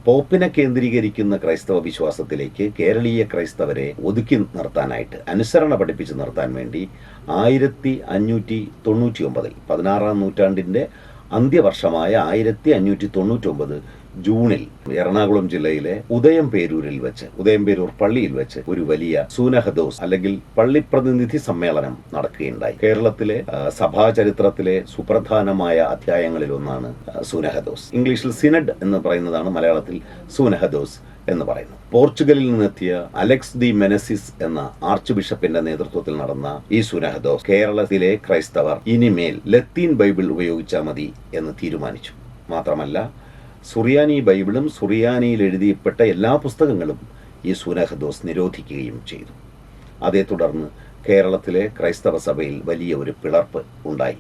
പോപ്പിനെ കേന്ദ്രീകരിക്കുന്ന ക്രൈസ്തവ വിശ്വാസത്തിലേക്ക് കേരളീയ ക്രൈസ്തവരെ ഒതുക്കി നിർത്താനായിട്ട്, അനുസരണ പഠിപ്പിച്ച് നിർത്താൻ വേണ്ടി 1599 16-ാം നൂറ്റാണ്ടിൻ്റെ അന്ത്യവർഷമായ 1599 ജൂണിൽ എറണാകുളം ജില്ലയിലെ ഉദയംപേരൂർ പള്ളിയിൽ വെച്ച് ഒരു വലിയ സൂനഹദോസ് അല്ലെങ്കിൽ പള്ളി പ്രതിനിധി സമ്മേളനം നടക്കുകയുണ്ടായി. കേരളത്തിലെ സഭാചരിത്രത്തിലെ സുപ്രധാനമായ അധ്യായങ്ങളിലൊന്നാണ് സൂനഹദോസ്. ഇംഗ്ലീഷിൽ സിനഡ് എന്ന് പറയുന്നതാണ്, മലയാളത്തിൽ സൂനഹദോസ് എന്ന് പറയുന്നു. പോർച്ചുഗലിൽ നിന്നെത്തിയ അലക്സ് ദി മെനസിസ് എന്ന ആർച്ച് ബിഷപ്പിന്റെ നേതൃത്വത്തിൽ നടന്ന ഈ സൂനഹദോസ് കേരളത്തിലെ ക്രൈസ്തവർ ഇനിമേൽ ലത്തീൻ ബൈബിൾ ഉപയോഗിച്ചാൽ മതി എന്ന് തീരുമാനിച്ചു. മാത്രമല്ല, സുറിയാനി ബൈബിളും സുറിയാനിയിൽ എഴുതിയപ്പെട്ട എല്ലാ പുസ്തകങ്ങളും ഈ സൂനഹദോസ് നിരോധിക്കുകയും ചെയ്തു. അതേ തുടർന്ന് കേരളത്തിലെ ക്രൈസ്തവ സഭയിൽ വലിയ ഒരു പിളർപ്പ് ഉണ്ടായി.